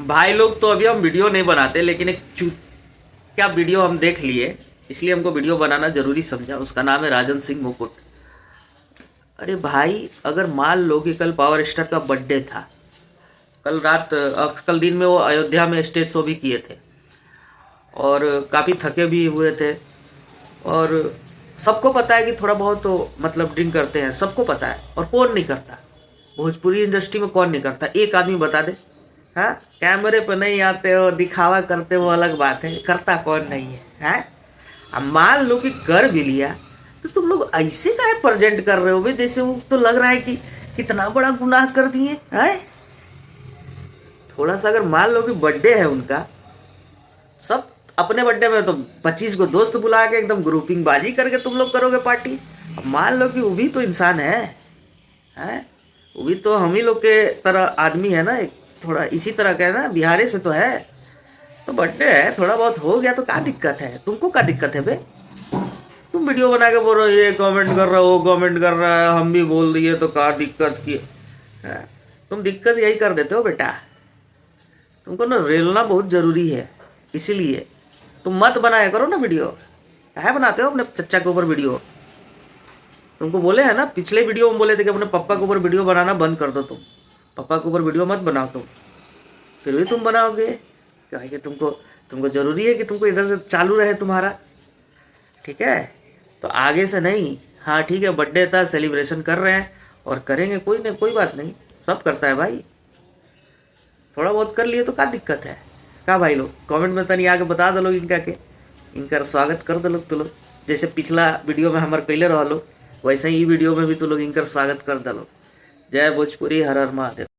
भाई लोग तो अभी हम वीडियो नहीं बनाते, लेकिन एक क्या वीडियो हम देख लिए, इसलिए हमको वीडियो बनाना जरूरी समझा। उसका नाम है राजन सिंह मुकुट। अरे भाई, अगर मान लो कि कल पावर स्टार का बर्थडे था, कल रात कल दिन में वो अयोध्या में स्टेज शो भी किए थे और काफ़ी थके भी हुए थे। और सबको पता है कि थोड़ा बहुत तो मतलब ड्रिंक करते हैं, सबको पता है। और कौन नहीं करता? भोजपुरी इंडस्ट्री में कौन नहीं करता? एक आदमी बता दे। हाँ, कैमरे पे नहीं आते हो, दिखावा करते हो, अलग बात है, करता कौन नहीं है? हैं? अब मान लो कि कर भी लिया, तो तुम लोग ऐसे काहे प्रेजेंट कर रहे हो बे, जैसे वो तो लग रहा है कि कितना बड़ा गुनाह कर दिए हैं। थोड़ा सा अगर मान लो कि बर्थडे है उनका, सब अपने बर्थडे में तो 25 को दोस्त बुला के एकदम ग्रुपिंग बाजी करके तुम लोग करोगे पार्टी। अब मान लो कि वो भी तो इंसान है, वो भी तो हम ही लोग के तरह आदमी है ना, एक थोड़ा इसी तरह का है ना, बिहारी से तो है। तो बर्थडे है, थोड़ा बहुत हो गया तो क्या दिक्कत है? तुमको क्या दिक्कत है बे? तुम वीडियो बना के बोल रहे हो ये कमेंट कर रहा हो, वो कमेंट कर रहा है, हम भी बोल दिए तो क्या दिक्कत की है? तुम दिक्कत यही कर देते हो बेटा। तुमको ना रेलना बहुत जरूरी है, इसीलिए तुम मत बनाया करो ना वीडियो। क्या बनाते हो अपने चच्चा के ऊपर वीडियो? तुमको बोले हैं ना, पिछले वीडियो में बोले थे कि अपने पापा के ऊपर वीडियो बनाना बंद कर दो। तुम पापा के ऊपर वीडियो मत बनाओ तुम, फिर भी तुम बनाओगे क्या? कि तुमको तुमको ज़रूरी है कि तुमको इधर से चालू रहे तुम्हारा। ठीक है, तो आगे से नहीं। हाँ ठीक है, बर्थडे था, सेलिब्रेशन कर रहे हैं और करेंगे, कोई नहीं, कोई बात नहीं, सब करता है भाई। थोड़ा बहुत कर लिए तो क्या दिक्कत है? क्या भाई लोग कमेंट में तनी आके बता दो लोग इनका के, इनका स्वागत कर दो लोग। तो लोग जैसे पिछला वीडियो में हमारे कैले रहो लोग, वैसे ही वीडियो में भी तो लोग इनका स्वागत कर दो लोग। जय भोजपुरी, हर हर महादेव।